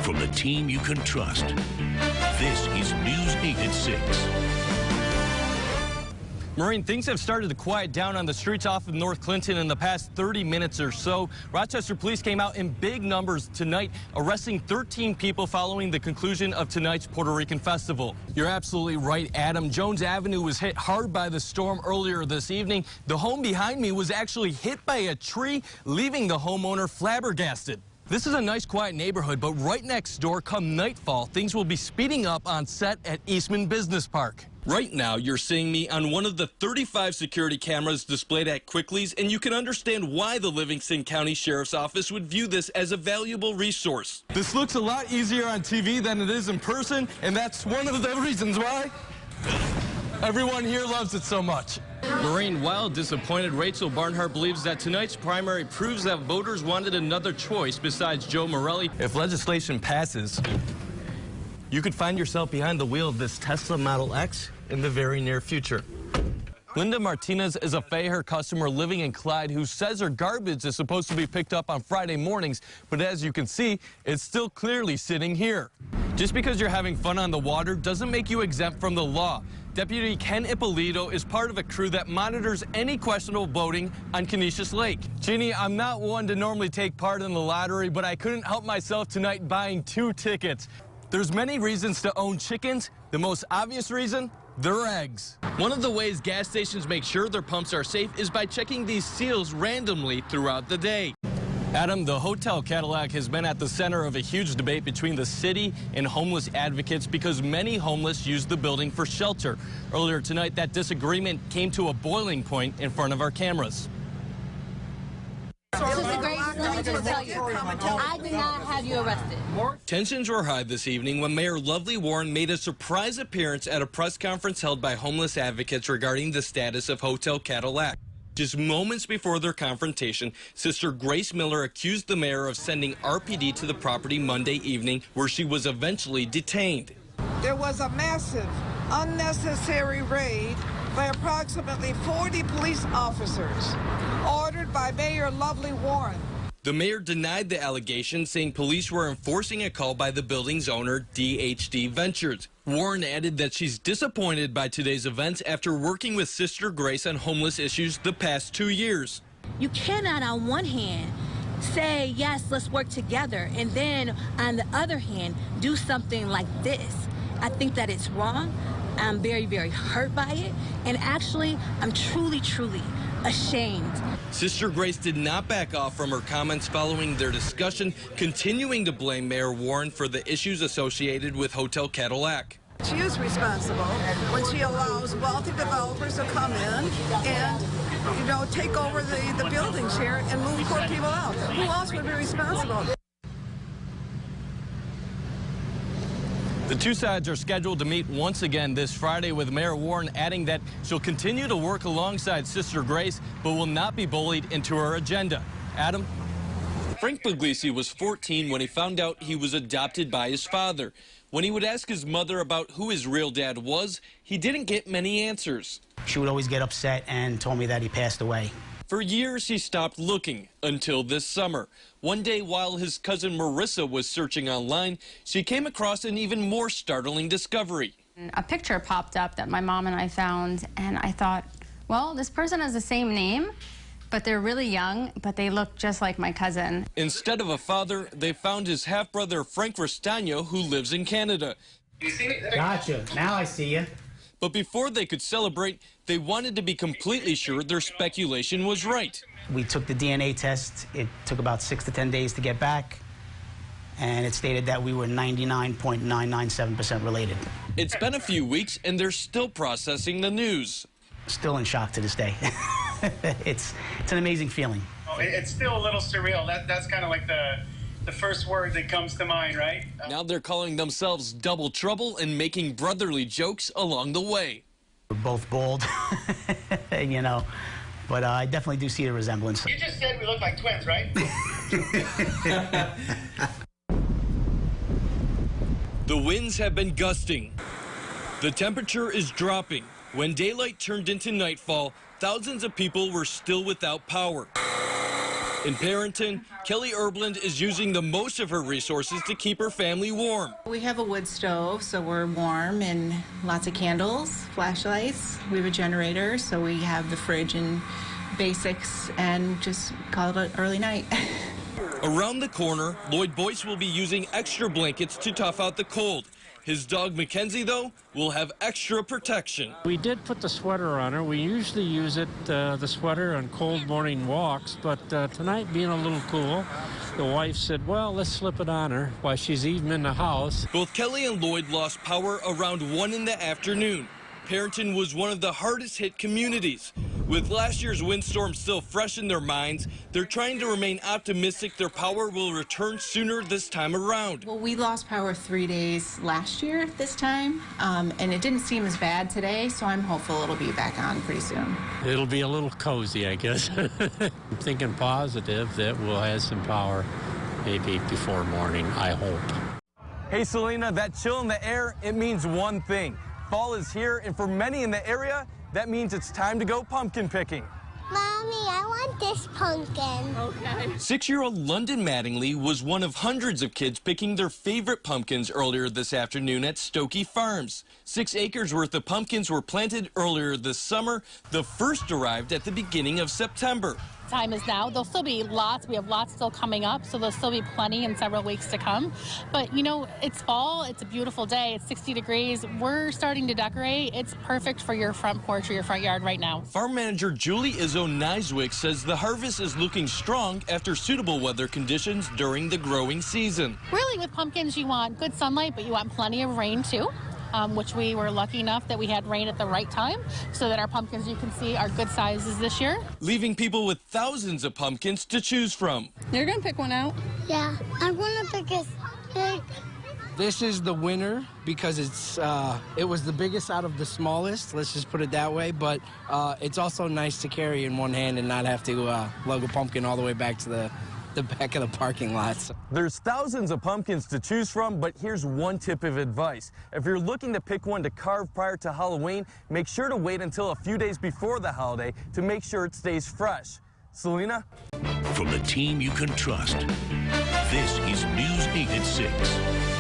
from the team you can trust. This is News 8 at 6. Maureen, things have started to quiet down on the streets off of North Clinton in the past 30 minutes or so. Rochester police came out in big numbers tonight, arresting 13 people following the conclusion of tonight's Puerto Rican festival. You're absolutely right, Adam. Jones Avenue was hit hard by the storm earlier this evening. The home behind me was actually hit by a tree, leaving the homeowner flabbergasted. This is a nice, quiet neighborhood, but right next door, come nightfall, things will be speeding up on set at Eastman Business Park. Right now, you're seeing me on one of the 35 security cameras displayed at Quickly's, and you can understand why the Livingston County Sheriff's Office would view this as a valuable resource. This looks a lot easier on TV than it is in person, and that's one of the reasons why everyone here loves it so much. Maureen, while disappointed, Rachel Barnhart believes that tonight's primary proves that voters wanted another choice besides Joe Morelli. If legislation passes, you could find yourself behind the wheel of this Tesla Model X in the very near future. Linda Martinez is a Fair customer living in Clyde who says her garbage is supposed to be picked up on Friday mornings, but as you can see, it's still clearly sitting here. Just because you're having fun on the water doesn't make you exempt from the law. Deputy Ken Ippolito is part of a crew that monitors any questionable boating on Canisius Lake. Jeannie, I'm not one to normally take part in the lottery, but I couldn't help myself tonight buying 2 tickets. There's many reasons to own chickens. The most obvious reason, their eggs. One of the ways gas stations make sure their pumps are safe is by checking these seals randomly throughout the day. Adam, the Hotel Cadillac has been at the center of a huge debate between the city and homeless advocates because many homeless use the building for shelter. Earlier tonight, that disagreement came to a boiling point in front of our cameras. Sister Grace, let me just tell you, I did not have you arrested. Tensions were high this evening when Mayor Lovely Warren made a surprise appearance at a press conference held by homeless advocates regarding the status of Hotel Cadillac. Just moments before their confrontation, Sister Grace Miller accused the mayor of sending RPD to the property Monday evening, where she was eventually detained. There was a massive, unnecessary raid by approximately 40 police officers, ordered by Mayor Lovely Warren. The mayor denied the allegation, saying police were enforcing a call by the building's owner, DHD Ventures. Warren added that she's disappointed by today's events after working with Sister Grace on homeless issues the past 2 years. You cannot, on one hand, say, yes, let's work together, and then, on the other hand, do something like this. I think that it's wrong. I'm very, very hurt by it, and actually, I'm truly, truly ashamed. Sister Grace did not back off from her comments following their discussion, continuing to blame Mayor Warren for the issues associated with Hotel Cadillac. She is responsible when she allows wealthy developers to come in and, take over the buildings here and move poor people out. Who else would be responsible? The two sides are scheduled to meet once again this Friday, with Mayor Warren adding that she'll continue to work alongside Sister Grace, but will not be bullied into her agenda. Adam? Frank Puglisi was 14 when he found out he was adopted by his father. When he would ask his mother about who his real dad was, he didn't get many answers. She would always get upset and told me that he passed away. For years, he stopped looking until this summer. One day, while his cousin Marissa was searching online, she came across an even more startling discovery. A picture popped up that my mom and I found, and I thought, well, this person has the same name, but they're really young, but they look just like my cousin. Instead of a father, they found his half-brother Frank Restagno, who lives in Canada. You see me? Gotcha. Now I see you. But before they could celebrate, they wanted to be completely sure their speculation was right. We took the DNA test. It took about 6 to 10 days to get back, and it stated that we were 99.997% related. It's been a few weeks, and they're still processing the news. Still in shock to this day. It's an amazing feeling. Oh, it's still a little surreal. That's kind of like the first word that comes to mind, right? Now they're calling themselves Double Trouble and making brotherly jokes along the way. We're both bald, but I definitely do see the resemblance. You just said we look like twins, right? The winds have been gusting. The temperature is dropping. When daylight turned into nightfall, thousands of people were still without power. In Barrington, Kelly Erblund is using the most of her resources to keep her family warm. We have a wood stove, so we're warm, and lots of candles, flashlights. We have a generator, so we have the fridge and basics, and just call it an early night. Around the corner, Lloyd Boyce will be using extra blankets to tough out the cold. His dog Mackenzie, though, will have extra protection. We did put the sweater on her. We usually use it, the sweater, on cold morning walks, but tonight being a little cool, the wife said, well, let's slip it on her while she's even in the house. Both Kelly and Lloyd lost power around 1 in the afternoon. Barrington was one of the hardest hit communities. With last year's windstorm still fresh in their minds, they're trying to remain optimistic their power will return sooner this time around. Well, we lost power 3 days last year this time, and it didn't seem as bad today, so I'm hopeful it'll be back on pretty soon. It'll be a little cozy, I guess. I'm thinking positive that we'll have some power maybe before morning, I hope. Hey, Selena, that chill in the air, it means one thing. Fall is here, and for many in the area, that means it's time to go pumpkin picking. Mommy, I want this pumpkin. Okay. 6-year-old London Mattingly was one of hundreds of kids picking their favorite pumpkins earlier this afternoon at Stokey Farms. 6 acres worth of pumpkins were planted earlier this summer. The first arrived at the beginning of September. Time is now. There'll still be lots. We have lots still coming up, so there'll still be plenty in several weeks to come. But, you know, it's fall. It's a beautiful day. It's 60 degrees. We're starting to decorate. It's perfect for your front porch or your front yard right now. Farm manager Julie Izzo Niswick says the harvest is looking strong after suitable weather conditions during the growing season. Really, with pumpkins, you want good sunlight, but you want plenty of rain, too. Which we were lucky enough that we had rain at the right time so that our pumpkins, you can see, are good sizes this year. Leaving people with thousands of pumpkins to choose from. You're going to pick one out? Yeah, I want to pick a big. This is the winner because it was the biggest out of the smallest, let's just put it that way, but it's also nice to carry in one hand and not have to lug a pumpkin all the way back to the back of the parking lots. There's thousands of pumpkins to choose from, but here's one tip of advice. If you're looking to pick one to carve prior to Halloween, make sure to wait until a few days before the holiday to make sure it stays fresh. Selena? From the team you can trust, this is News 8 at 6.